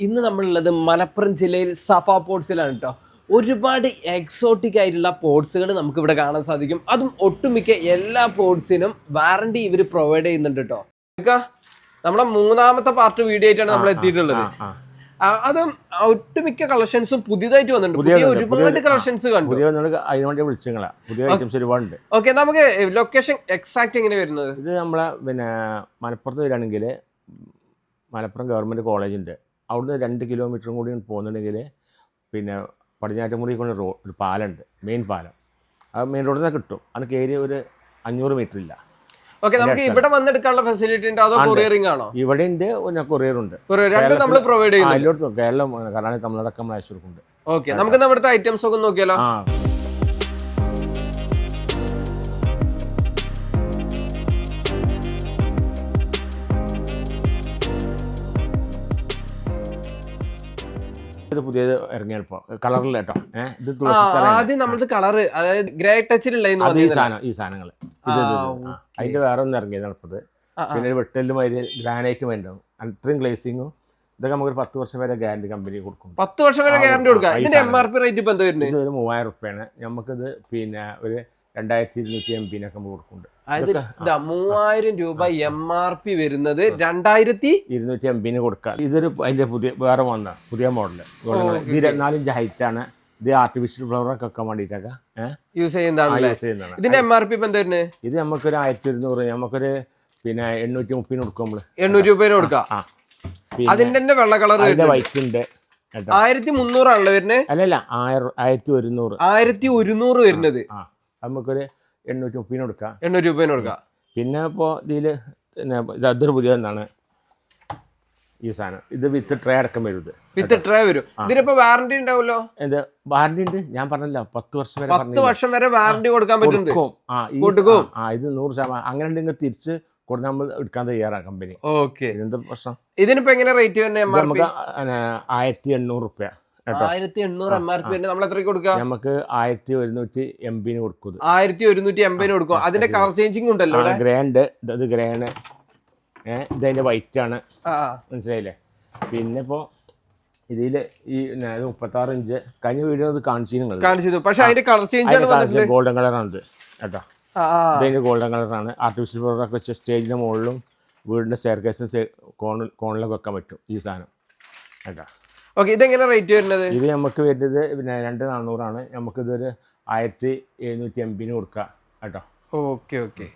ഇന്ന് നമ്മളുള്ളത് മലപ്പുറം ജില്ലയിൽ സഫ പോർട്സിലാണ് കേട്ടോ. ഒരുപാട് എക്സോട്ടിക് ആയിട്ടുള്ള പോർട്സുകൾ നമുക്ക് ഇവിടെ കാണാൻ സാധിക്കും. അതും ഒട്ടുമിക്ക എല്ലാ പോർട്സിനും വാറണ്ടി ഇവർ പ്രൊവൈഡ് ചെയ്യുന്നുണ്ട് കേട്ടോ. നമ്മളെ മൂന്നാമത്തെ പാർട്ട് വീഡിയോ ആയിട്ടാണ് നമ്മൾ എത്തിയിട്ടുള്ളത്. അതും ഒട്ടുമിക്ക കളക്ഷൻസും പുതിയതായിട്ട് വന്നിട്ടുണ്ട്. ഒരുപാട് കളക്ഷൻസ് കണ്ടു. ഓക്കെ, നമുക്ക് ലൊക്കേഷൻ എക്സാക്ട് എങ്ങനെ വരുന്നത്? ഇത് നമ്മളെ മലപ്പുറത്ത് വരികയാണെങ്കിൽ മലപ്പുറം ഗവൺമെൻറ് കോളേജുണ്ട്, അവിടുന്ന് 2 കിലോമീറ്ററും കൂടി പോകുന്നുണ്ടെങ്കിൽ പടിഞ്ഞാറ്റുമുറി കൊണ്ട് ഒരു പാലമുണ്ട്, മെയിൻ പാലം. അത് മെയിൻ റോഡിൽ നിന്ന് കിട്ടും. അത് കയറി ഒരു 500 മീറ്റർ ഇല്ല. ഓക്കെ, നമുക്ക് ഇവിടെ വന്നെടുക്കാനുള്ള ഫെസിലിറ്റി ഉണ്ടോ അതോ കൊറിയറിംഗ് ആണോ? ഇവിടെ ഉണ്ട്, കൊറിയറുണ്ട്. നമ്മൾ പ്രൊവൈഡ് ചെയ്യുന്നു. എല്ലായിടത്തും കേരളം, കർണാടക, തമിഴ്നാടൊക്കെ നമ്മൾ അയച്ചു കൊടുക്കുന്നുണ്ട്. ഓക്കെ, നമുക്ക് ഇവിടുത്തെ ഐറ്റംസ് ഒക്കെ നോക്കിയാലോ? ഇത് പുതിയത് ഇറങ്ങിയാണ് ഇപ്പോൾ കളറിൽ കേട്ടോ. ഇത് ആദ്യം നമ്മളത് കളറ്, അതായത് ഗ്രേ ടച്ചിലുള്ള ഈ സാധനങ്ങൾ അതിന്റെ വേറെ ഒന്നും ഇറങ്ങിയതാണ് ഇപ്പോൾ. പിന്നെ വെട്ടലും അതിൽ ഗ്രാനൈറ്റും ഉണ്ടാവും, അത്രയും ഗ്ലേസിങ്ങും. ഇതൊക്കെ നമുക്ക് 10 വർഷം വരെ ഗ്യാരണ്ടി കമ്പനി കൊടുക്കും. 10 വർഷം വരെ ഗ്യാരണ്ടി കൊടുക്കാം. ഇതിന്റെ MRP റേറ്റ് ഇപ്പൊ എന്താ വരുന്നത്? ഇത് ഒരു 3000 റുപ്യാണ്. നമുക്കിത് ഒരു 2200 MB കൊടുക്കുന്നുണ്ട്. അതായത് 3000 രൂപ MRP വരുന്നത് 2200 MB കൊടുക്കാം. ഇതൊരു അതിന്റെ വേറെ പുതിയ മോഡല്. ഇത് 24 ഇഞ്ച് ഹൈറ്റ് ആണ്. ഇത് ആർട്ടിഫിഷ്യൽ ഫ്ലവറൊക്കെ വെക്കാൻ വേണ്ടിയിട്ടൊക്കെ യൂസ് ചെയ്യുന്നതാണ്. ഇതിന്റെ MRP ഇപ്പൊ എന്താ വരുന്നത്? ഇത് നമുക്കൊരു 1200, നമുക്കൊരു 830 കൊടുക്കും. നമ്മള് 800 രൂപ കൊടുക്കാം. അതിന്റെ വെള്ള കളർ വൈറ്റ് ഉണ്ട്. 1300 ആണല്ലോ വരുന്നത്? അല്ലല്ല, 1100. 1100 വരുന്നത് നമുക്കൊരു 830 കൊടുക്കാം. 800 രൂപ കൊടുക്കാം. പിന്നെ ഇപ്പോൾ ഇതില് അതൊരു പുതിയ എന്താണ് ഈ സാധനം. ഇത് വിത്ത് ട്രേ അടക്കം വരും. ഇത് വിത്ത് ട്രേ വരും. ഇതിനിപ്പോ വാറണ്ടി ഉണ്ടാവുമല്ലോ? എന്ത് വാറണ്ടി ഉണ്ട്? ഞാൻ പറഞ്ഞല്ലോ 10 വർഷം വരെ. 10 വർഷം വരെ വാറണ്ടി കൊടുക്കാൻ പറ്റും. ഇത് 100%. അങ്ങനെ ഉണ്ടെങ്കിൽ തിരിച്ച് കൊടുത്ത് നമ്മൾ എടുക്കാൻ തയ്യാറാണ് കമ്പനി. ഓക്കെ, എന്ത് പ്രശ്നം? ഇതിനിപ്പോ എങ്ങനെ റേറ്റ് തന്നെ? നമുക്ക് 1800 റുപ്യ. 1800 MRP നമ്മൾ എത്രയ്ക്ക് കൊടുക്കാം? നമുക്ക് 1100 MB കൊടുക്കും. 1100 MB കൊടുക്കും. അതിന്റെ കളർ ചേഞ്ചിങ് ഉണ്ടല്ലോ. ഗ്രേണ്ട്, ഇത് ഗ്രേണ്, ഇതതിന്റെ വൈറ്റ് ആണ്, മനസ്സിലായില്ലേ? പിന്നെ ഇപ്പോ ഇതില് ഈ 36 ഇഞ്ച് കഴിഞ്ഞ വീഡിയോ കാണിച്ചു. പക്ഷെ അതിന്റെ കളർ ചേഞ്ച് ഗോൾഡൻ കളറാണ് കേട്ടോ. ഇതിന്റെ ഗോൾഡൻ കളറാണ്. ആർട്ടിഫിഷ്യൽ ഫ്ലവറൊക്കെ വെച്ച സ്റ്റേജിന്റെ മുകളിലും വീടിന്റെ സ്റ്റെയർകേസിന് കോണിലൊക്കെ വെക്കാൻ പറ്റും ഈ സാധനം കേട്ടോ. ഓക്കെ, ഇതെങ്ങനെ റേറ്റ് വരുന്നത്? ഇത് നമുക്ക് വരുന്നത് 2400 നമുക്കിതൊരു 1700 MB കൊടുക്കാം കേട്ടോ. Okay okay.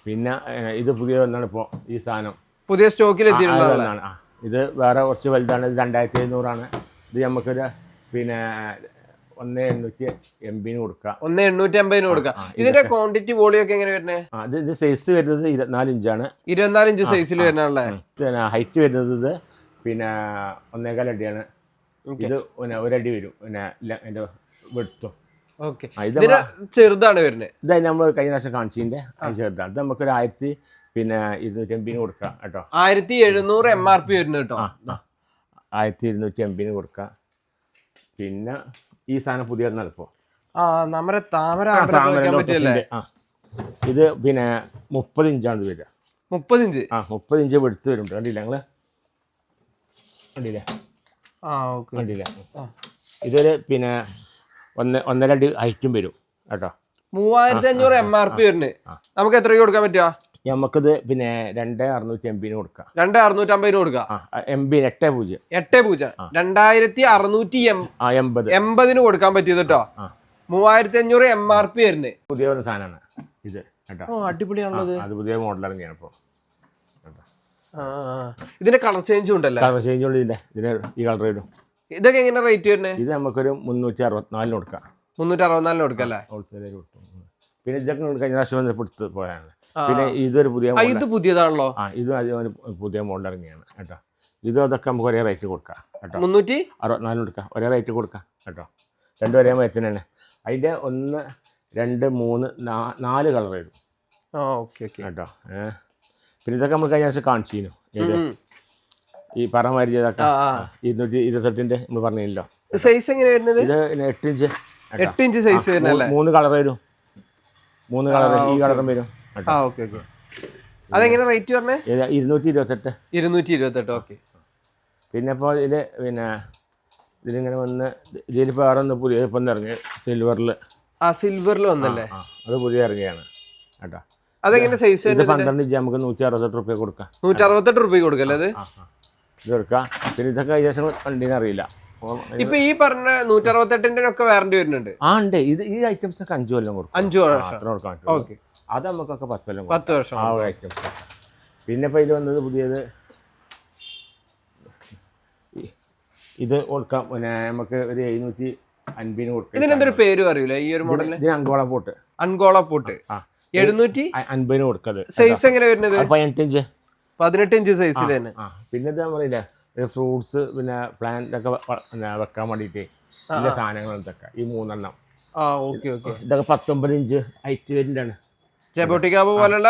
പിന്നെ ഇത് പുതിയ ഒന്നാണ് ഇപ്പോൾ ഈ സാധനം, പുതിയ സ്റ്റോക്കിൽ എത്തിയിട്ടുള്ളതാണ്. ഇത് വേറെ കുറച്ച് വലുതാണ്. ഇത് 2700. ഇത് നമുക്കൊരു 1800 MB കൊടുക്കാം. 1850 കൊടുക്കാം. ഇതിന്റെ ക്വാണ്ടിറ്റി വോളിയം ഒക്കെ എങ്ങനെ വരുന്നത്? ഇത് സൈസ് വരുന്നത് 24 ഇഞ്ചാണ്. 24 ഇഞ്ച് സൈസിൽ വരുന്ന ഹൈറ്റ് വരുന്നത് 1.25 അടിയാണ്. ഇത് 1 അടി വരും. അതിന്റെ വെടുത്തും ചെറുതാണ് വരുന്നത്. ഇതായി നമ്മൾ കഴിഞ്ഞ പ്രാവശ്യം കാണിച്ചതിന്റെ ചെറുതാണ്. ഇത് നമുക്കൊരു 1200 MB കൊടുക്കാം കേട്ടോ. 1700 MRP വരുന്നത് കേട്ടോ. 1200 MB കൊടുക്കാം. പിന്നെ ഈ സാധനം പുതിയ ഇപ്പോ നമ്മുടെ താമര ഇത് 30 ഇഞ്ചാണ് വരിക. 30 ഇഞ്ച് 30 ഇഞ്ച് വെടുത്ത് വരും. കണ്ടില്ല ഞങ്ങള്? കണ്ടില്ലേ? കണ്ടില്ല? ഇതൊരു 1.5 അടി ഹൈറ്റും വരും കേട്ടോ. 3500 MRP വരുന്നത്. നമുക്ക് എത്ര കൊടുക്കാൻ പറ്റുക? നമുക്കിത് 2600 MB കൊടുക്കാം. 2650 കൊടുക്കാം. MB 80 2680 കൊടുക്കാൻ പറ്റിയത് കേട്ടോ. 3500 MRP വരുന്നത്. പുതിയ ഒരു സാധനമാണ് ഇത് കേട്ടോ. അടിപൊളിയാണുള്ളത്. അത് പുതിയ മോഡൽ ഇറങ്ങിയാണ് ഇപ്പോൾ. ഇതിന്റെ കളർ ചേഞ്ചും ഉണ്ടല്ലോ. കളർ ചേഞ്ച് ഉണ്ട്. ഇതിന് ഈ കളർ വരും. ഇതൊക്കെ എങ്ങനെ റേറ്റ് വരുന്നത്? ഇത് നമുക്കൊരു 364 കൊടുക്കാം. 364 കൊടുക്കാം അല്ലേ? ഹോൾസെയിൽ കൊടുക്കും. പിന്നെ ഇതൊക്കെ കഴിഞ്ഞ പ്രാവശ്യം എടുത്ത് പോയാണ്. പിന്നെ ഇതൊരു ഇത് പുതിയതാണല്ലോ. ഇത് പുതിയ മോഡൽ ഇറങ്ങിയാണ് കേട്ടോ. ഇതും അതൊക്കെ നമുക്ക് ഒരേ റേറ്റ് കൊടുക്കാം കേട്ടോ. 364 കൊടുക്കാം. ഒരേ റേറ്റ് കൊടുക്കാം കേട്ടോ. രണ്ടും ഒരേ മരത്തിന് തന്നെ. അതിന്റെ 1, 2, 3, 4 കളർ വരും കേട്ടോ. പിന്നെ ഇതൊക്കെ നമ്മൾ കഴിഞ്ഞ പ്രാവശ്യം കാണിച്ചിരുന്നു. ഈ പറമാരി ചെയ്തൊക്കെ 228 നമ്മൾ പറഞ്ഞില്ലല്ലോ. സൈസ് എങ്ങനെ വരുന്നത്? ഇത് 8 ഇഞ്ച് 8 ഇഞ്ച് സൈസ് വരുന്നല്ലേ? 3 കളർ വരും. 3 കളർ ഈ കളറും വരും. അതെങ്ങനെ റേറ്റ് പറഞ്ഞേ? 228. 228. ഓക്കെ. പിന്നെ ഇപ്പോൾ ഇതിലിങ്ങനെ വന്ന് ഇതിലിപ്പോൾ വേറെ ഒന്ന് പുതിയ ഇപ്പം ഇറങ്ങി സിൽവറിൽ. സിൽവറിൽ വന്നല്ലേ? അത് പുതിയ ഇറങ്ങിയാണ് കേട്ടോ. അതെങ്ങനെ സൈസ്? ഇത് 12 ഇഞ്ച് നമുക്ക് 168 റുപ്യ കൊടുക്കാം. 168 രൂപ കൊടുക്കല്ലേ അത്? ഇത് കൊടുക്കാം. പിന്നെ ഇതൊക്കെ ഏകദേശം വണ്ടീനെ അറിയില്ല. ഇപ്പൊ ഈ പറഞ്ഞ 168ന്റെ ഒക്കെ വാറണ്ടി വരുന്നുണ്ട്. ഉണ്ട്. ഈ ഐറ്റംസ് ഒക്കെ 5 കൊല്ലം കൊടുക്കും. 5 വർഷം അത്ര കൊടുക്കാൻ പറ്റും. അത് നമുക്കൊക്കെ 10 കൊല്ലം 10 വർഷം ആ ഒരു ഐറ്റംസ്. പിന്നെ ഇപ്പോൾ ഇത് വന്നത് പുതിയത് ഇത് കൊടുക്കാം. പിന്നെ നമുക്ക് ഒരു 750 കൊടുക്കാം. ഇതിനെന്തൊരു പേര് അറിയില്ല ഈ ഒരു മോഡലിന്? ഇതിന് അങ്കോള പോട്ട്. അങ്കോള പോട്ട് 750 കൊടുക്കത്. സൈസ് എങ്ങനെ വരുന്നത്? 18 ഇഞ്ച്. 18 ഇഞ്ച് സൈസിൽ തന്നെ. പിന്നെ ഇത് പറയില്ല ഫ്രൂട്ട്സ് പിന്നെ പ്ലാന്റ് ഒക്കെ വെക്കാൻ വേണ്ടിയിട്ട് ഇതിന്റെ സാധനങ്ങൾ ഇതൊക്കെ ഈ 3 എണ്ണം. ഇതൊക്കെ 19 ഇഞ്ച് ഹൈറ്റ് വരുന്നതാണ്. ജബോട്ടിക്കാബ് പോലുള്ള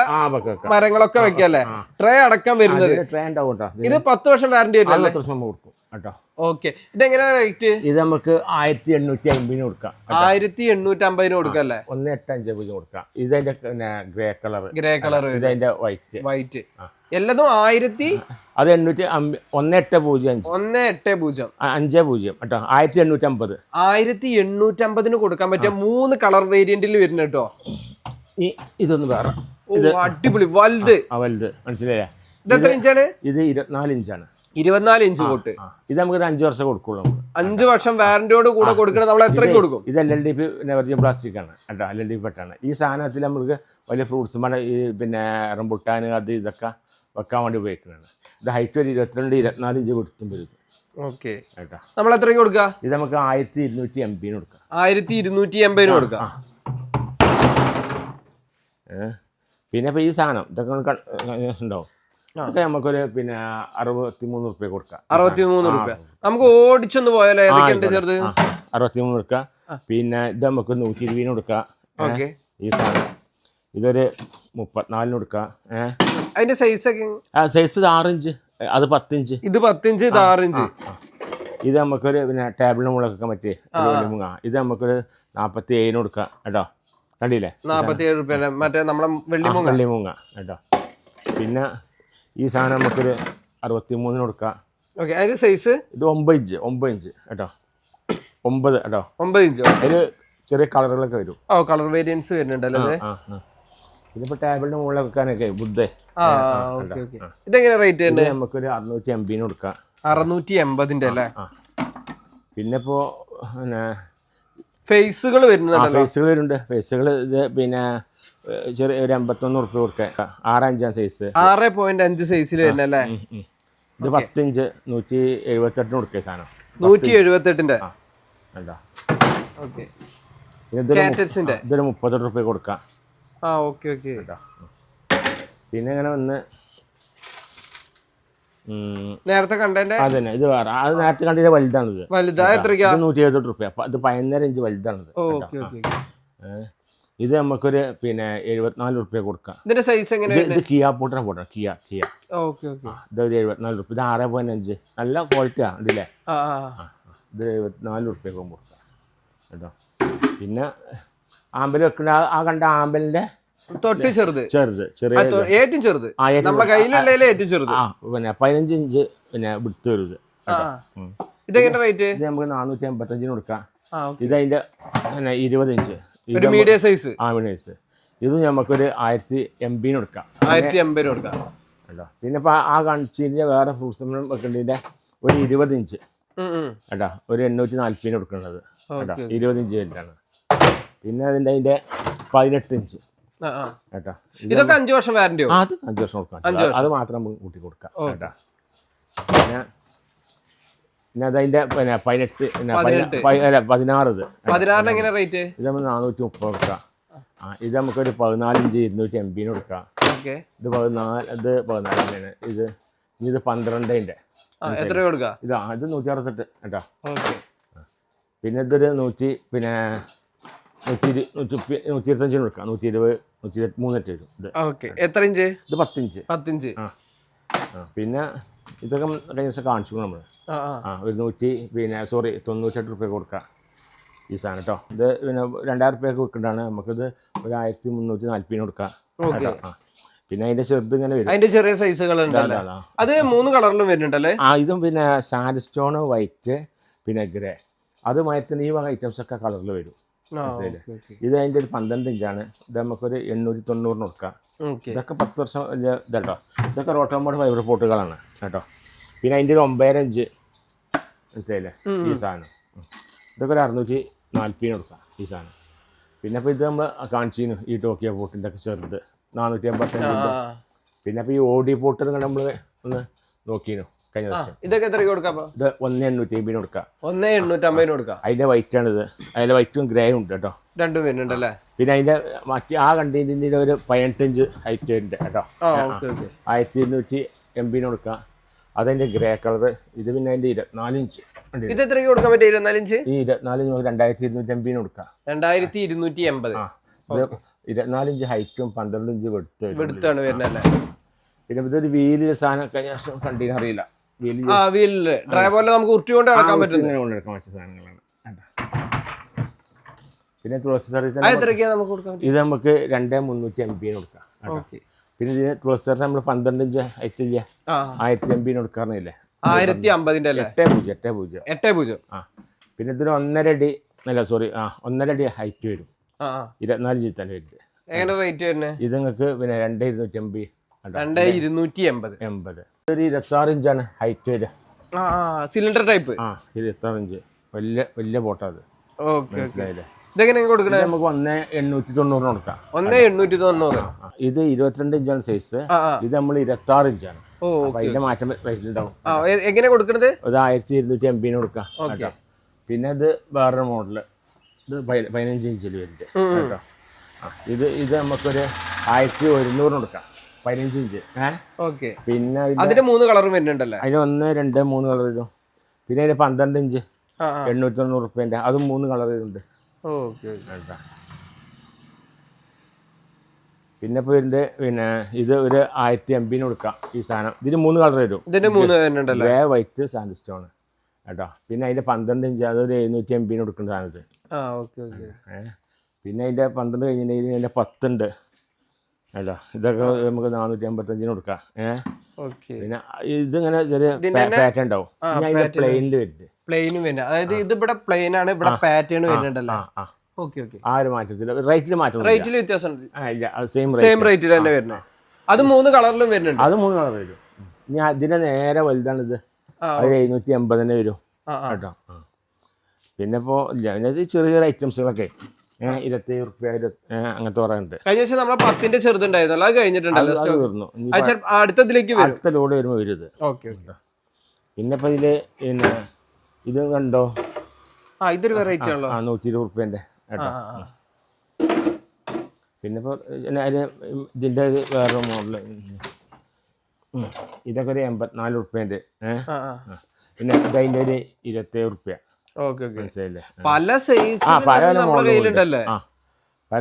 മരങ്ങളൊക്കെ വെക്കല്ലേ? ട്രേ അടക്കം വരുന്നത്. ട്രേ ഉണ്ടാവും കേട്ടോ. ഇത് 10 വർഷം വാറണ്ടി വരും. 10 വർഷം കൊടുക്കും കേട്ടോ. ഓക്കെ. ഇതെങ്ങനെയാ റേറ്റ്? ഇത് നമുക്ക് 1850 കൊടുക്കാം. 1850 കൊടുക്കല്ലേ? 1850 കൊടുക്കാം. ഇതതിന്റെ ഗ്രേ കളർ. ഇതതിന്റെ വൈറ്റ്. എല്ലാതും 1000. അത് 1805 50 കേട്ടോ. 1850. 1850 കൊടുക്കാൻ പറ്റിയ 3 കളർ വേരിയന്റിൽ വരുന്ന കേട്ടോ. ഇതൊന്ന് വേറെ അടിപൊളി വലുത് മനസ്സിലായേ? ഇത് എത്ര ഇഞ്ചാണ്? ഇത് 24 ഇഞ്ചാണ്. 24 ഇഞ്ച് കോട്ട്. ഇത് നമുക്ക് 5 വർഷം കൊടുക്കുള്ളൂ. 5 വർഷം വാറന്റിയോട് കൂടെ കൊടുക്കണം. നമ്മൾ എത്രയ്ക്ക് കൊടുക്കും? ഇത് LLDP വെർജിൻ പ്ലാസ്റ്റിക് ആണ് കേട്ടോ. LLDP പെട്ടാണ്. ഈ സാധനത്തിൽ നമുക്ക് വലിയ ഫ്രൂട്ട്സ് ഈ പിന്നെ റംബുട്ടാൻ അത് ഇതൊക്കെ വെക്കാൻ വേണ്ടി ഉപയോഗിക്കുന്നതാണ്. ഇത് ഹൈറ്റ് ഒരു 22-24 ഇഞ്ച് കൊടുത്തും വരും. ഓക്കെ കേട്ടോ. നമ്മൾ എത്രയ്ക്ക് കൊടുക്കുക? ഇത് നമുക്ക് 1280 കൊടുക്കാം. 1280 കൊടുക്കാം. പിന്നെ ഇപ്പോൾ ഈ സാധനം ഇതൊക്കെ ഉണ്ടാവും. ഇതൊക്കെ നമുക്കൊരു 63 റുപ്യ കൊടുക്കാം. 63 റുപ്യ നമുക്ക് ഓടിച്ചൊന്ന് പോയാലോ? ഏതൊക്കെയുണ്ട് ചെറുത്? 63 കൊടുക്കാം. പിന്നെ ഇത് നമുക്ക് 120 കൊടുക്കാം. ഈ സാധനം ഇതൊരു 34 കൊടുക്കാം. അതിന്റെ സൈസ് ഒക്കെ സൈസ് 6 ഇഞ്ച്. അത് 10 ഇഞ്ച്. ഇത് 10 ഇഞ്ച്, ഇത് 6 ഇഞ്ച്. ഇത് നമുക്കൊരു ടേബിളിന് മുളകൊക്കെ പറ്റിയ ഇത് നമുക്കൊരു 47 കൊടുക്കാം കേട്ടോ. കണ്ടില്ലേ? 47 റുപ്യ. മറ്റേ നമ്മളെ വെള്ളിമൂങ്ങ കേട്ടോ. പിന്നെ ഈ സാധനം നമുക്കൊരു 63 കൊടുക്കാം. ഓക്കെ. അതിന്റെ സൈസ് ഇത് 9 ഇഞ്ച് കേട്ടോ. 9 കേട്ടോ. 9 ഇഞ്ച്. അതില് ചെറിയ കളറുകളൊക്കെ വരും. കളർ വേരിയൻസ് വരുന്നുണ്ടല്ലോ. ഇതിപ്പോ ടേബിളിന്റെ മുകളിൽ വെക്കാനൊക്കെ ബുദ്ധ. ഇതെങ്ങനെ റേറ്റ് തന്നെ? നമുക്കൊരു 680 കൊടുക്കാം. 680 അല്ലേ? പിന്നെ ഇപ്പോ ഫേസുകൾ വരുന്നുണ്ട്. ഫേസുകൾ ഇത് പിന്നെ ചെറിയ ഒരു 81 റുപ്യ കൊടുക്കാം. 6.5 സൈസ്. 6.5 സൈസിൽ വരുന്നല്ലേ? ഇത് 10 ഇഞ്ച് 178 കൊടുക്കുക സാധനം. 178ന്റെ. ഇതൊരു 30 റുപ്യ കൊടുക്കാം. പിന്നെ ഇങ്ങനെ വന്ന് നേരത്തെ കണ്ടതിന്റെ അതന്നെ ഇത് വേറെ. അത് നേരത്തെ കണ്ടതിന്റെ വലുതാണിത്. 178 റുപ്യ. ഇത് 15 ഇഞ്ച് വലുതാണിത്. ഇത് നമുക്കൊരു 74 റുപ്യ കൊടുക്കാം. ഇതിന്റെ സൈസ് എങ്ങനെ? ഇത് കിയ പോട്ടാണ് കിയ. ഇതൊരു 74 റുപ്യ. ഇത് 6.5 നല്ല ക്വാളിറ്റിയാണ് ഉണ്ടല്ലേ? ഇത് 74 റുപ്യ കൊടുക്കാം കേട്ടോ. പിന്നെ ആമ്പൽ വെക്കുന്ന ആ കണ്ട ആമ്പലിന്റെ തൊട്ട് ചെറുത് ഏറ്റവും ചെറുത് നമ്മളെ കയ്യിലുള്ള ഏറ്റവും ചെറുത്. പിന്നെ 15 ഇഞ്ച് വിടുത്ത് വരുത്. ഇതെങ്ങനെ റേറ്റ്? ഇത് നമുക്ക് 485 കൊടുക്കാം. ഇതതിന്റെ 20 inch medium size. Medium size. ഇത് നമുക്കൊരു 1080 കൊടുക്കാം. 1080 കൊടുക്കാം കേട്ടോ. പിന്നെ ഇപ്പൊ ആ കാണിച്ചതിന്റെ വേറെ ഫ്രൂട്ട്സ് വെക്കേണ്ടതിന്റെ ഒരു 20 ഇഞ്ച് കേട്ടോ. ഒരു 840 കൊടുക്കേണ്ടത് കേട്ടോ. 20 ഇഞ്ച് വലുതാണ്. പിന്നെ അതിന്റെ 18 ഇഞ്ച് കേട്ടോ. ഇതൊക്കെ 5 വർഷം വാറന്റിയോ? അത് 5 വർഷം കൊടുക്കാം. അത് മാത്രം നമുക്ക് കൂട്ടി കൊടുക്കാം കേട്ടോ. പിന്നെ അതതിന്റെ 16 എങ്ങനെ റേറ്റ്? ഇത് നമ്മൾ 430 കൊടുക്കാം. ഇത് നമുക്കൊരു 14 ഇഞ്ച് 280 കൊടുക്കാം. ഇത് 14 തന്നെയാണ്. ഇത് 12ന്റെ എത്ര കൊടുക്കാം? ഇത് 168 കേട്ടോ. പിന്നെ ഇതൊരു 125 കൊടുക്കാം. 120 123 വരും. എത്ര ഇഞ്ച്? ഇത് 10 ഇഞ്ച്. 10 ഇഞ്ച്. പിന്നെ ഇതൊക്കെ കഴിഞ്ഞ കാണിച്ചു നമ്മൾ. ഒരു 98 റുപ്യ കൊടുക്കാം ഈ സാധനം കേട്ടോ. ഇത് പിന്നെ 2000 റുപ്യൊക്കെ വെക്കേണ്ടതാണ്. നമുക്കിത് ഒരു 1340 കൊടുക്കാം കേട്ടോ. പിന്നെ അതിന്റെ ചെറുത് ഇങ്ങനെ വരും. അതിന്റെ ചെറിയ സൈസുകൾ ഉണ്ടല്ലോ. അത് 3 കളറിലും വരുന്നുണ്ടല്ലേ? ഇതും പിന്നെ സാൻഡ് സ്റ്റോൺ, വൈറ്റ്, പിന്നെ ഗ്രേ. അത് മയത്തിന് ഈ വക ഐറ്റംസ് ഒക്കെ കളറിൽ വരും. ഇത് അതിൻ്റെ ഒരു 12 ഇഞ്ചാണ്. ഇത് നമുക്കൊരു 890 കൊടുക്കാം. ഇതൊക്കെ 10 വർഷം വലിയ ഇതാട്ടോ. ഇതൊക്കെ റോട്ടോമോഡ് ഫൈബർ പോട്ടുകളാണ് കേട്ടോ. പിന്നെ അതിൻ്റെ ഒരു 9.5 ഇഞ്ച് മനസ്സിലായില്ലേ ഈ സാധനം. ഇതൊക്കെ ഒരു 640 കൊടുക്കാം ഈ സാധനം. പിന്നെ അപ്പോൾ ഇത് നമ്മൾ കാണിച്ചിരുന്നു ഈ ടോക്കിയോ പോട്ടിൻ്റെ ഒക്കെ ചെറുത് 455. പിന്നെ അപ്പോൾ ഈ ഓഡി പോട്ട് നമ്മൾ ഒന്ന് നോക്കിയിരുന്നു കഴിഞ്ഞ ദിവസം. ഇതൊക്കെ എത്ര കൊടുക്കാം? ഇത് 1,850 കൊടുക്കാം. 1,850 കൊടുക്കാം. അതിൻ്റെ വൈറ്റാണിത്. അതിൻ്റെ വൈറ്റും ഗ്രേയും ഉണ്ട് കേട്ടോ. രണ്ടും വരുന്നുണ്ടല്ലേ? പിന്നെ അതിൻ്റെ മറ്റേ ആ കണ്ടീൻ്റെ ഒരു 18 ഇഞ്ച് ഹൈറ്റ് ഉണ്ട് കേട്ടോ. 1250 കൊടുക്കാം. അതതിൻ്റെ ഗ്രേ കളർ. ഇത് പിന്നെ അതിൻ്റെ 24 ഇഞ്ച്. ഇത് എത്രയ്ക്ക് കൊടുക്കാൻ പറ്റും? 24 ഇഞ്ച്. ഈ 24 ഇഞ്ച് നമുക്ക് 2250 കൊടുക്കാം. 2280. ഇത് 24 ഇഞ്ച് ഹൈറ്റും 12 ഇഞ്ച് വെടുത്താണ് വരുന്നല്ലേ? പിന്നെ ഇതൊരു വീല് സാധനം കഴിഞ്ഞ വർഷം കണ്ടീന് അറിയില്ല. വീലില് ഡ്രൈവറിൽ നമുക്ക് ഉരുട്ടി കൊണ്ട് നടക്കാൻ പറ്റും. കൊണ്ടെടുക്കാൻ പറ്റിയ സാധനങ്ങളാണ്. പിന്നെ തുളസി സർവീസ് ഇത് നമുക്ക് 2,350 കൊടുക്കാം. പിന്നെ ഇതിന് തുളസി സർവീസ് നമ്മൾ 12 ഇഞ്ച് ഹൈറ്റ് ഇല്ല 1050 കൊടുക്കാറില്ലേ? 1050 അല്ലേ? 8.0. പിന്നെ ഇതിന് 1.5 അടി അല്ല സോറി 1.5 അടി ഹൈറ്റ് വരും. 24 ഇഞ്ച് തന്നെ വരുന്നത്. എങ്ങനെ റേറ്റ് വരുന്നത്? ഇത് നിങ്ങൾക്ക് പിന്നെ 2,280. 2,280. ഒരു 26 ഇഞ്ചാണ് ഹൈറ്റ് വരിക. Cylinder type. 26 ഇഞ്ച് വലിയ ബോട്ടാണ്. മനസ്സിലായില്ലേ? ഇതെങ്ങനെ കൊടുക്കണേ? നമുക്ക് 1,890 കൊടുക്കാം. 1,890. ഇത് 22 ഇഞ്ചാണ് സൈസ്. ഇത് നമ്മൾ 26 ഇഞ്ചാണ്. അതിന്റെ മാറ്റം ഉണ്ടാവും. എങ്ങനെ കൊടുക്കണത്? ഇത് 1,280 കൊടുക്കാം. പിന്നെ ഇത് വേറൊരു മോഡല്. ഇത് 15 ഇഞ്ചിൽ വരുന്നുണ്ട് കേട്ടോ. ഇത് നമുക്കൊരു 1,100 കൊടുക്കാം. 15 ഇഞ്ച്. പിന്നെ അതിന്റെ 3 കളറും വരുന്നുണ്ടല്ലേ? അതിന് 1, 2, 3 കളർ വരും. പിന്നെ അതിന് 12 ഇഞ്ച് 890 റുപ്യൻ്റെ അതും 3 കളർ വരുന്നുണ്ട്. പിന്നെ ഇപ്പോൾ ഇതിൻ്റെ പിന്നെ ഇത് ഒരു 1,050 കൊടുക്കാം ഈ സാധനം. ഇതിന് 3 കളർ വരും. ഇതിന്റെ 3 വരുന്നുണ്ടല്ലോ. ഗ്രേ, വൈറ്റ്, സാൻഡ് സ്റ്റോൺ കേട്ടോ. പിന്നെ അതിൻ്റെ 12 ഇഞ്ച് അതൊരു 750 കൊടുക്കുന്ന സാധനത്ത്. പിന്നെ അതിൻ്റെ 12 കഴിഞ്ഞിട്ടുണ്ടെങ്കിൽ അതിൻ്റെ 10 ഉണ്ട് കേട്ടോ. ഇതൊക്കെ നമുക്ക് 455 കൊടുക്കാം. പിന്നെ ഇതിങ്ങനെ ചെറിയ പാറ്റേൺ ഉണ്ടാവും. പ്ലെയിനിൽ വരുന്നത്. പ്ലെയിനും വരുന്നത്. അതായത് ഇത് ഇവിടെ പ്ലെയിൻ ആണ്, ഇവിടെ പാറ്റേൺ വരുന്നുണ്ടല്ലോ. ആ ഒരു മാറ്റത്തിൽ റേറ്റിൽ മാറ്റം. റേറ്റിൽ വ്യത്യാസം സെയിം റേറ്റിൽ തന്നെ വരുന്നത്. അത് 3 കളറിലും വരുന്നുണ്ട്. അത് 3 കളർ വരും. ഇനി അതിന്റെ നേരെ വലുതാണ് ഇത്. അത് 780 തന്നെ വരും കേട്ടോ. പിന്നെ ഇപ്പോൾ ചെറിയ ചെറിയ ഐറ്റംസുകളൊക്കെ 27 റുപ്യ അങ്ങനത്തെ പറയുന്നുണ്ട്. കഴിഞ്ഞ ദിവസം നമ്മളെ 10ന്റെ ചെറുതുണ്ടായിരുന്നല്ലോ, അത് കഴിഞ്ഞിട്ടുണ്ടല്ലോ. അടുത്തതിലേക്ക് അടുത്ത ലോഡ് വരുമ്പോൾ വരും ഇത്. പിന്നെ ഇപ്പൊ ഇതില് പിന്നെ ഇത് കണ്ടോ? ഇതൊരു വെറൈറ്റി ആണല്ലോ. 120 റുപ്യന്റെ കേട്ടോ. പിന്നെ ഇപ്പോൾ ഇതിൻ്റെ വേറെ മോഡല് ഇതൊക്കെ ഒരു 84 റുപ്യൻ്റെ. പിന്നെ ഇതിൻ്റെ ഒരു 27 റുപ്യ. മനസ്സിലായില്ലേ? പല സൈസ് പല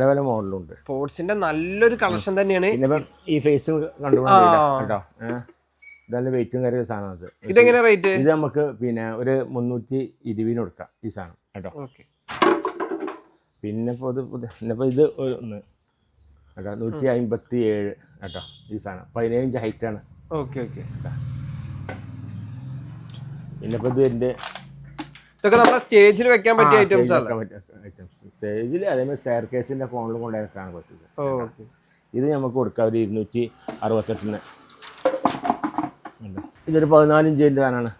പല മോഡലുണ്ട്. സ്പോർട്സിന്റെ നല്ലൊരു കളക്ഷൻ തന്നെയാണ്. പിന്നെ ഈ ഫേസ് കണ്ടുകൊണ്ടിരിക്കാം കേട്ടോ. നല്ല വെയിറ്റും കാര്യ സാധനം. അത് ഇതെങ്ങനെ റേറ്റ്? ഇത് നമുക്ക് പിന്നെ ഒരു 320 കൊടുക്കാം ഈ സാധനം കേട്ടോ. പിന്നെ ഇപ്പോൾ ഇത് ഒന്ന് കേട്ടോ 157 കേട്ടോ ഈ സാധനം. 17 ഇഞ്ച് ഹൈറ്റാണ്. പിന്നെ ഇപ്പോൾ ഇത് എൻ്റെ ഇതൊക്കെ നമ്മുടെ സ്റ്റേജിൽ വെക്കാൻ പറ്റിയ ഐറ്റംസ് ആണ്. സ്റ്റേജിൽ അതേമാതിരി സ്റ്റെയർ കേസിൻ്റെ ഫോണിൽ കൊണ്ടുവയ്ക്കാൻ പറ്റില്ല. ഇത് നമുക്ക് കൊടുക്കാം ഒരു 268. ഇതൊരു 14 ഇഞ്ചിൻ്റെ സാധനമാണ്.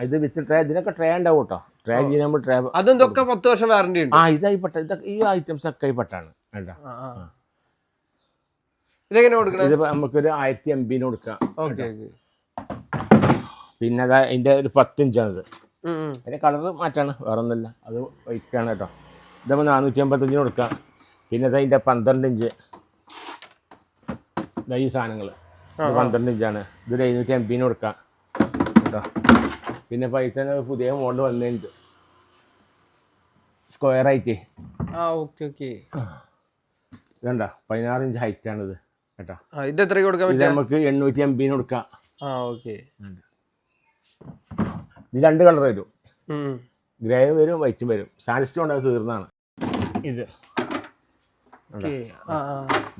ഇത് വിത്ത് ട്രേ. ഇതിനൊക്കെ ട്രേ ഉണ്ടാവും കേട്ടോ. ട്രേ ചെയ്യുമ്പോൾ ട്രേ അതൊക്കെ 10 വർഷം വാറണ്ടി ഉണ്ട്. ഇതായിപ്പെട്ട ഇതൊക്കെ ഈ ഐറ്റംസ് ഒക്കെ ആയിപ്പെട്ടാണ് കേട്ടോ. ഇതെങ്ങനെ കൊടുക്കണം? ഇത് നമുക്കൊരു 1,080 കൊടുക്കാം. പിന്നെ അതാ അതിൻ്റെ ഒരു 10 ഇഞ്ചാണിത്. അതിൻ്റെ കളർ മാറ്റാണ്, വേറെ ഒന്നുമില്ല. അത് വൈറ്റാണ് കേട്ടോ. ഇതാകുമ്പോൾ 455 കൊടുക്കാം. പിന്നെ അതിൻ്റെ 12 ഇഞ്ച് ഈ സാധനങ്ങൾ 12 ഇഞ്ചാണ്. ഇതൊരു 750 കൊടുക്കാം കേട്ടോ. പിന്നെ പൈസ പുതിയ മോഡൽ വന്നിട്ടുണ്ട് സ്ക്വയർ ആയിട്ട്. ഇതണ്ട 16 ഇഞ്ച് ഹൈറ്റാണിത് കേട്ടോ. ഇത് എത്ര കൊടുക്കാം? ഇത് നമുക്ക് 850 കൊടുക്കാം. ഇത് 2 കളർ വരും. ഗ്രേ വരും, വൈറ്റും വരും. സാൻഡ് സ്റ്റോൺ അത് തീർന്നാണ്. ഇത്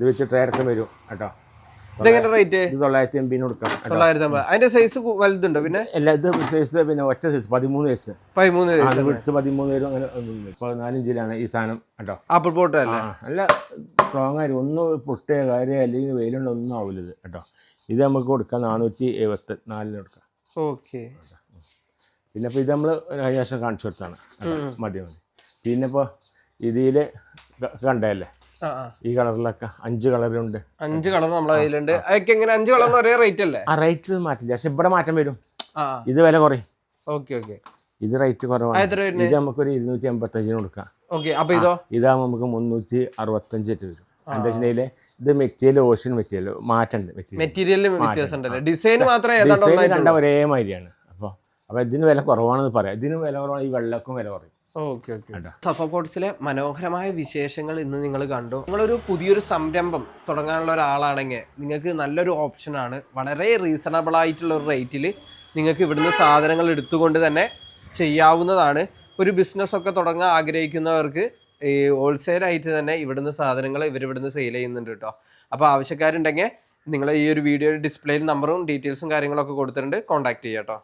വെച്ച് ട്രേ അടക്കം വരും കേട്ടോ. ഇതെങ്ങനെ റേറ്റ്? ഇത് 980 കൊടുക്കാം. 950. അതിന്റെ സൈസ് വലുതുണ്ടോ? പിന്നെ എല്ലാ ഇത് സൈസ് പിന്നെ ഒറ്റ സൈസ് 13 സൈസ്. 13 അത് വിട്ട് 13 വരും. അങ്ങനെ 14 ഇഞ്ചിലാണ് ഈ സാധനം കേട്ടോ. ആപ്പിൾ പോട്ട് അല്ലേ? നല്ല സ്ട്രോങ് ആയിട്ട് ഒന്നും പൊട്ടിയ കാര്യം അല്ലെങ്കിൽ വെയിലുണ്ട് ഒന്നും ആവില്ല ഇത് കേട്ടോ. ഇത് നമുക്ക് കൊടുക്കാം 474 കൊടുക്കാം. ഓക്കെ. പിന്നെ ഇപ്പോൾ ഇത് നമ്മൾ കഴിഞ്ഞ വർഷം കാണിച്ചു കൊടുത്താണ്. മതി. പിന്നെ ഇപ്പോൾ ഇതിൽ കണ്ടല്ലേ ഈ കളറിലൊക്കെ 5 കളറുണ്ട്. 5 കളർ നമ്മളെ കയ്യിലുണ്ട്. അതൊക്കെ എങ്ങനെ 5 കളറിന് ഒരേ റേറ്റ് അല്ലേ? ആ റേറ്റ് മാറ്റില്ല, പക്ഷെ ഇവിടെ മാറ്റം വരും. ഇത് വില കുറയും. Okay okay. ഇത് റേറ്റ് കുറവാണ്. ഇത് നമുക്കൊരു 285 കൊടുക്കാം. ഓക്കെ. അപ്പോൾ ഇതോ? ഇതാകുമ്പോൾ നമുക്ക് 365 വരും. എന്താ വെച്ചാൽ ഇത് മെറ്റീരിയൽ ഓഷ്യൻ മെറ്റീരിയൽ മാറ്റമുണ്ട്. മെറ്റീരിയലിന് വ്യത്യാസം ഉണ്ടല്ലേ? ഡിസൈൻ മാത്രമേ കണ്ട ഒരേ മാതിരിയാണ്. അപ്പോൾ ഇതിന് വില കുറവാണെന്ന് പറയാം. ഇതിന് വില കുറവാണ്, ഈ വെള്ളക്കും വില കുറയും. Okay okay. സഫ പോട്ട്സിലെ മനോഹരമായ വിശേഷങ്ങൾ ഇന്ന് നിങ്ങൾ കണ്ടു. നിങ്ങളൊരു പുതിയൊരു സംരംഭം തുടങ്ങാനുള്ള ഒരാളാണെങ്കിൽ നിങ്ങൾക്ക് നല്ലൊരു ഓപ്ഷനാണ്. വളരെ റീസണബിൾ ആയിട്ടുള്ള ഒരു റേറ്റിൽ നിങ്ങൾക്ക് ഇവിടുന്ന് സാധനങ്ങൾ എടുത്തുകൊണ്ട് തന്നെ ചെയ്യാവുന്നതാണ്. ഒരു ബിസിനസ്സൊക്കെ തുടങ്ങാൻ ആഗ്രഹിക്കുന്നവർക്ക് ഈ ഹോൾസെയിലായിട്ട് തന്നെ ഇവിടുന്ന് സാധനങ്ങൾ ഇവരിവിടുന്ന് സെയിൽ ചെയ്യുന്നുണ്ട് കേട്ടോ. അപ്പോൾ ആവശ്യക്കാരുണ്ടെങ്കിൽ നിങ്ങൾ ഈ ഒരു വീഡിയോ ഡിസ്പ്ലേയിൽ നമ്പറും ഡീറ്റെയിൽസും കാര്യങ്ങളൊക്കെ കൊടുത്തിട്ടുണ്ട്, കോൺടാക്ട് ചെയ്യാം കേട്ടോ.